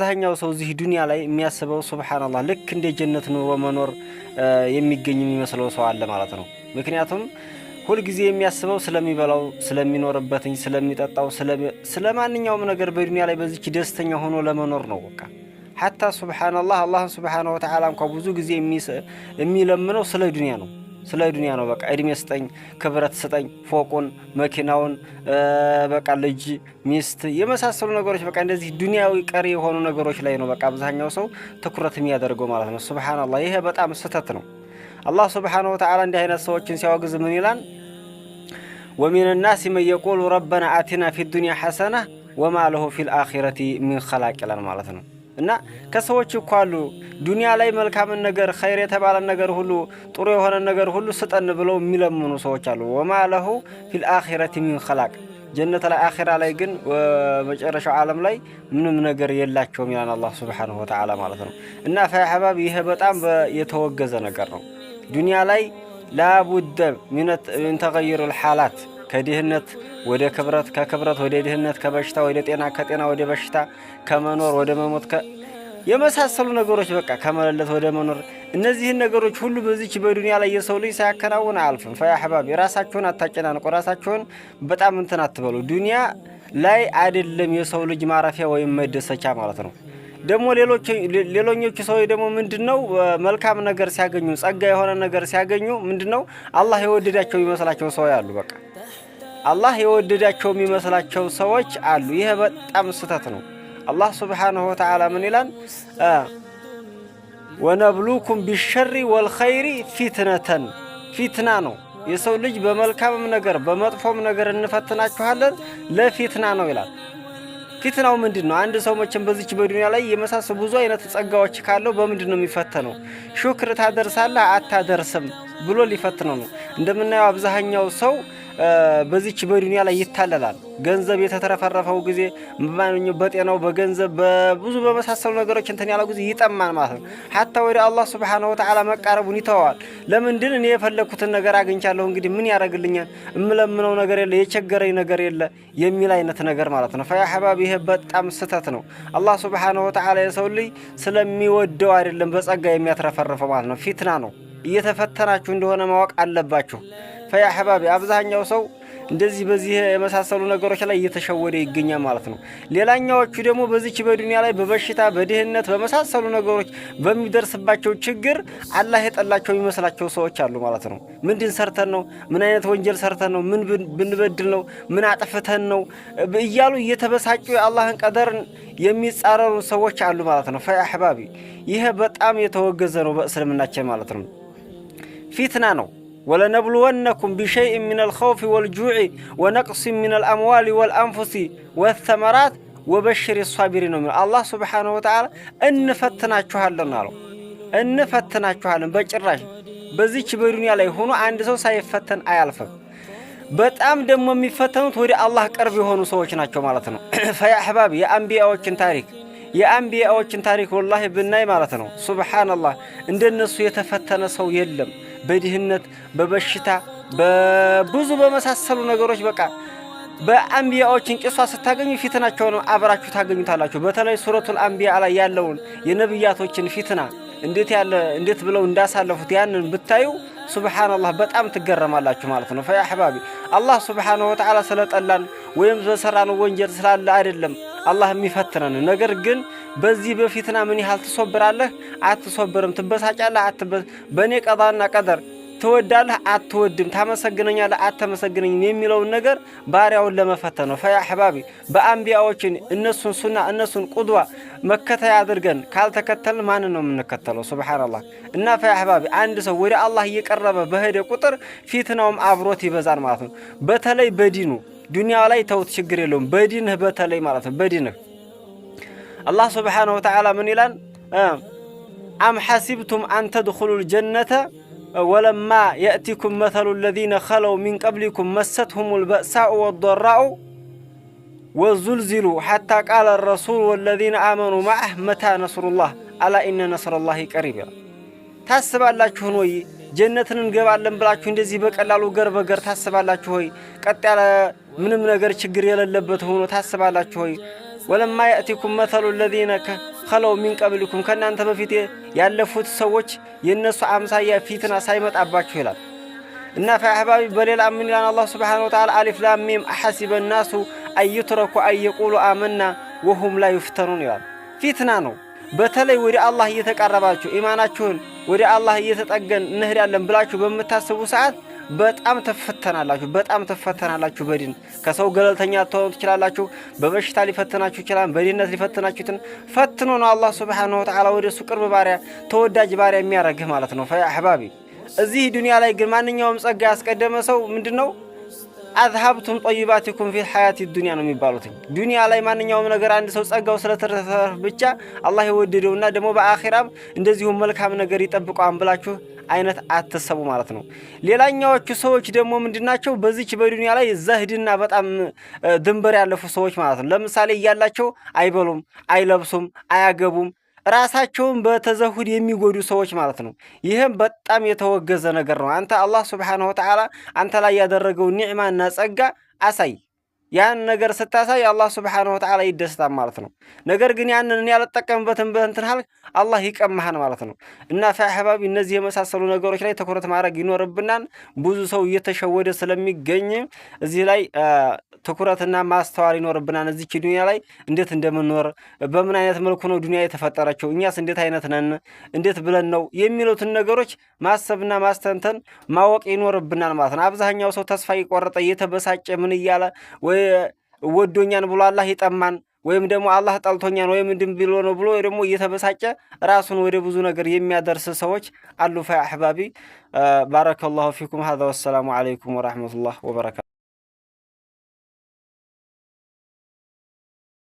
አብዛኛው ሰው እዚህ ዱንያ ላይ የሚያስበው ሱብሃንአላህ ልክ እንደ ጀነት ኑሮ መኖር የሚገኝ የሚመስለው ሰው አለ ማለት ነው። ምክንያቱም ሁል ጊዜ የሚያስበው ስለሚበላው፣ ስለሚኖርበት፣ ስለሚጠጣው፣ ስለማንኛውም ነገር በዱንያ ላይ በዚች ደስተኛ ሆኖ ለመኖር ነው። በቃ ሐታ ሱብሃንአላህ አላህ ሱብሃነሁ ወተዓላ እንኳን ብዙ ጊዜ የሚለምነው ስለ ዱንያ ነው። ስለ ዱንያ ነው። በቃ እድሜ ስጠኝ፣ ክብረት ስጠኝ፣ ፎቁን፣ መኪናውን፣ በቃ ልጅ፣ ሚስት የመሳሰሉ ነገሮች በቃ እንደዚህ ዱንያዊ ቀሪ የሆኑ ነገሮች ላይ ነው በቃ አብዛኛው ሰው ትኩረት የሚያደርገው ማለት ነው። ሱብሃንአላህ ይሄ በጣም ስህተት ነው። አላህ ሱብሃነሁ ወተዓላ እንዲህ አይነት ሰዎችን ሲያወግዝ ምን ይላል? ወሚን ናሲ መን የቁሉ ረበና አቲና ፊዱንያ ሐሰና ወማ ለሁ ፊል አኺረቲ ሚን ኸላቅ ይላል ማለት ነው። እና ከሰዎች እኮ አሉ ዱንያ ላይ መልካምን ነገር ኸይር የተባለን ነገር ሁሉ ጥሩ የሆነ ነገር ሁሉ ስጠን ብለው የሚለምኑ ሰዎች አሉ። ወማ ለሁ ፊል አኺረቲ ሚን ኸላቅ ጀነት ላይ አኺራ ላይ ግን መጨረሻው ዓለም ላይ ምንም ነገር የላቸውም ይላል አላህ ሱብሓነሁ ወተዓላ ማለት ነው። እና ፈያሐባብ ይሄ በጣም የተወገዘ ነገር ነው። ዱንያ ላይ ላቡደ ሚን ተገይሩል ሐላት ከድህነት ወደ ክብረት፣ ከክብረት ወደ ድህነት፣ ከበሽታ ወደ ጤና፣ ከጤና ወደ በሽታ፣ ከመኖር ወደ መሞት የመሳሰሉ ነገሮች በቃ ከመለለት ወደ መኖር እነዚህን ነገሮች ሁሉ በዚች በዱንያ ላይ የሰው ልጅ ሳያከናውን አያልፍም። ፈያሐባብ የራሳችሁን አታጨናንቁ፣ ራሳችሁን በጣም እንትን አትበሉ። ዱንያ ላይ አይደለም የሰው ልጅ ማረፊያ ወይም መደሰቻ ማለት ነው። ደግሞ ሌሎኞቹ ሰዎች ደግሞ ምንድነው መልካም ነገር ሲያገኙ፣ ጸጋ የሆነ ነገር ሲያገኙ ምንድነው አላህ የወደዳቸው የሚመስላቸው ሰዎች አሉ። በቃ አላህ የወደዳቸው የሚመስላቸው ሰዎች አሉ። ይሄ በጣም ስህተት ነው። አላህ ሱብሓነሁ ወተዓላ ምን ይላል? ወነብሉኩም ቢሸሪ ወልኸይሪ ፊትነተን ፊትና ነው። የሰው ልጅ በመልካምም ነገር በመጥፎም ነገር እንፈትናችኋለን ለፊትና ነው ይላል። ፊትናው ምንድነው? አንድ ሰው መቼም በዚች በዱንያ ላይ የመሳሰሉ ብዙ አይነት ጸጋዎች ካለው በምንድነው የሚፈተነው? ሹክር ታደርሳለህ አታደርስም ብሎ ሊፈትነው ነው። እንደምናየው አብዛኛው ሰው በዚች በዱንያ ላይ ይታለላል። ገንዘብ የተተረፈረፈው ጊዜ ማንኛው በጤናው በገንዘብ በብዙ በመሳሰሉ ነገሮች እንትን ያለው ጊዜ ይጠማን ማለት ነው። ሐታ ወደ አላህ ሱብሓነሁ ወተዓላ መቃረቡን ይተዋል። ለምንድን እኔ የፈለኩትን ነገር አግኝቻለሁ እንግዲህ ምን ያደርግልኛል? እምለምነው ነገር የለ፣ የቸገረኝ ነገር የለ የሚል አይነት ነገር ማለት ነው። ፈያ ሐባብ ይሄ በጣም ስህተት ነው። አላህ ሱብሓነሁ ወተዓላ የሰው ልጅ ስለሚወደው አይደለም በጸጋ የሚያትረፈርፈው ማለት ነው። ፊትና ነው። እየተፈተናችሁ እንደሆነ ማወቅ አለባችሁ። ፈያ ሐባቢ አብዛኛው ሰው እንደዚህ በዚህ የመሳሰሉ ነገሮች ላይ እየተሸወደ ይገኛል ማለት ነው። ሌላኛዎቹ ደግሞ በዚች በዱንያ ላይ በበሽታ በድህነት በመሳሰሉ ነገሮች በሚደርስባቸው ችግር አላህ የጠላቸው የሚመስላቸው ሰዎች አሉ ማለት ነው። ምንድን ሰርተን ነው? ምን አይነት ወንጀል ሰርተን ነው? ምን ብንበድል ነው? ምን አጥፍተን ነው? እያሉ እየተበሳጩ የአላህን ቀደርን የሚጻረሩ ሰዎች አሉ ማለት ነው። ፈያ ሐባቢ ይሄ በጣም የተወገዘ ነው በእስልምናችን ማለት ነው። ፊትና ነው። ወለነብሉወነኩም ቢሸይእ ሚነል ኸውፊ ወልጁዕ ወነቅሲ ሚነል አምዋሊ ወልአንፉሲ ወተመራት ወበሽሪ ሷቢሪን ነው። አላህ ሱብሓነሁ ወተዓላ እንፈትናችኋለን አለው። እንፈትናችኋለን በጭራሽ በዚች በዱንያ ላይ ሆኖ አንድ ሰው ሳይፈተን አያልፍም። በጣም ደግሞ የሚፈተኑት ወደ አላህ ቅርብ የሆኑ ሰዎች ናቸው ማለት ነው። ፈያ አሕባብ የአንቢያዎችን ታሪክ ወላሂ ብናይ ማለት ነው ሱብሓነላህ እንደነሱ የተፈተነ ሰው የለም። በድህነት በበሽታ በብዙ በመሳሰሉ ነገሮች በቃ በአንቢያዎችን ቂሷ ስታገኙ ፊትናቸውን አብራችሁ ታገኙታላችሁ። በተለይ ሱረቱል አንቢያ ላይ ያለውን የነብያቶችን ፊትና እንዴት ብለው እንዳሳለፉት ያንን ብታዩ ሱብሃንአላህ በጣም ትገረማላችሁ ማለት ነው። ፈያ አሕባቢ አላህ ሱብሃነሁ ወተዓላ ስለጠላን ወይም በሰራነው ወንጀል ስላለ አይደለም አላህ የሚፈትነን። ነገር ግን በዚህ በፊትና ምን ያህል ትሶብራለህ አትሶብርም፣ ትበሳጫለህ በእኔ ቀዳና ቀደር ትወዳለህ አትወድም፣ ታመሰግነኛለህ አትመሰግነኝም የሚለውን ነገር ባሪያውን ለመፈተን ነው። ፈያ አሕባቢ በአንቢያዎችን እነሱን ሱና እነሱን ቁድዋ መከተያ አድርገን ካልተከተልን ማንን ነው የምንከተለው? ሱብሃንአላህ። እና ፈያ አሕባቢ አንድ ሰው ወደ አላህ እየቀረበ በሄደ ቁጥር ፊትናውም አብሮት ይበዛል ማለት ነው። በተለይ በዲኑ ዱንያ ላይ ተውት ችግር የለውም፣ በዲንህ በተለይ ማለት ነው። በዲንህ አላህ ሱብሓነሁ ወተዓላ ምን ይላል? አም ሐሲብቱም አን ተድኹሉል ጀነተ ወለማ የእቲኩም መተሉ ለዚነ ኸለው ሚን ቀብሊኩም መሰትሁሙል በእሳኡ ወደራኡ ወዙልዚሉ ሐታ ቃለ ረሱል ወለዚነ አመኑ መዐህ መታ ነስሩላህ አላ ኢነ ነስረላሂ ቀሪብ። ታስባላችሁን ወይ ጀነትን እንገባለን ብላችሁ እንደዚህ በቀላሉ ገር በገር ታስባላችሁ ወይ? ቀጥ ያለ ምንም ነገር ችግር የሌለበት ሆኖ ታስባላችሁ ወይ? ወለማ ያእቲኩም መተሉ ለዚነ ኸለው ሚን ቀብሊኩም ከእናንተ በፊት ያለፉት ሰዎች የእነሱ አምሳያ ፊትና ሳይመጣባችሁ ይላል። እና ፈአሕባቢ በሌላ ምን ይላል አላህ ሱብሓነሁ ወተዓላ አሊፍ ላም ሚም አሐሲበ ናሱ አዩትረኩ አየቁሉ አመና ወሁም ላ ዩፍተኑን ይላል። ፊትና ነው። በተለይ ወደ አላህ እየተቃረባችሁ ኢማናችሁን ወደ አላህ እየተጠገን እንሄዳለን ብላችሁ በምታስቡ ሰዓት በጣም ተፈተናላችሁ። በዲን ከሰው ገለልተኛ ትሆኑ ትችላላችሁ። በበሽታ ሊፈትናችሁ ይችላል። በዲነት ሊፈትናችሁ ፈትኖ ነው አላህ ሱብሓነሁ ወተዓላ ወደ እሱ ቅርብ ባሪያ ተወዳጅ ባሪያ የሚያረግህ ማለት ነው። ፈአሕባቢ እዚህ ዱንያ ላይ ግን ማንኛውም ጸጋ ያስቀደመ ሰው ምንድነው አዝሀብቱም ጠይባቲኩም ፊል ሐያቲ ዱንያ ነው የሚባሉት። ዱንያ ላይ ማንኛውም ነገር አንድ ሰው ጸጋው ስለተረፈ ብቻ አላህ የወደደውና ደግሞ በአኺራም እንደዚሁ መልካም ነገር ይጠብቀዋል ብላችሁ አይነት አትሰቡ ማለት ነው። ሌላኛዎቹ ሰዎች ደግሞ ምንድናቸው? በዚች በዱንያ ላይ ዘህድና በጣም ድንበር ያለፉ ሰዎች ማለት ነው። ለምሳሌ እያላቸው አይበሉም፣ አይለብሱም፣ አያገቡም ራሳቸውን በተዘሁድ የሚጎዱ ሰዎች ማለት ነው። ይህም በጣም የተወገዘ ነገር ነው። አንተ አላህ ሱብሓነሁ ወተዓላ አንተ ላይ ያደረገው ኒዕማና ጸጋ አሳይ። ያን ነገር ስታሳይ አላህ ሱብሓነሁ ወተዓላ ይደስታል ማለት ነው። ነገር ግን ያንን እኔ ያልጠቀምበትን በእንትን ሃል አላህ ይቀማሃል ማለት ነው። እና ፈአሕባቢ እነዚህ የመሳሰሉ ነገሮች ላይ ትኩረት ማድረግ ይኖርብናል። ብዙ ሰው እየተሸወደ ስለሚገኝ እዚህ ላይ ትኩረትና ማስተዋል ይኖርብናል። እዚች ዱንያ ላይ እንዴት እንደምንኖር በምን አይነት መልኩ ነው ዱንያ የተፈጠረችው፣ እኛስ እንዴት አይነት ነን፣ እንዴት ብለን ነው የሚሉትን ነገሮች ማሰብና ማስተንተን ማወቅ ይኖርብናል ማለት ነው። አብዛኛው ሰው ተስፋ እየቆረጠ እየተበሳጨ ምን እያለ ወይ ወዶኛን ብሎ አላህ ይጠማን ወይም ደግሞ አላህ ጠልቶኛን ወይም እንድም ብሎ ነው ብሎ ደግሞ እየተበሳጨ ራሱን ወደ ብዙ ነገር የሚያደርስ ሰዎች አሉ። ፈአሕባቢ ባረከላሁ ፊኩም። ሀዛ ወሰላሙ አለይኩም ወራህመቱላህ ወበረካቱ።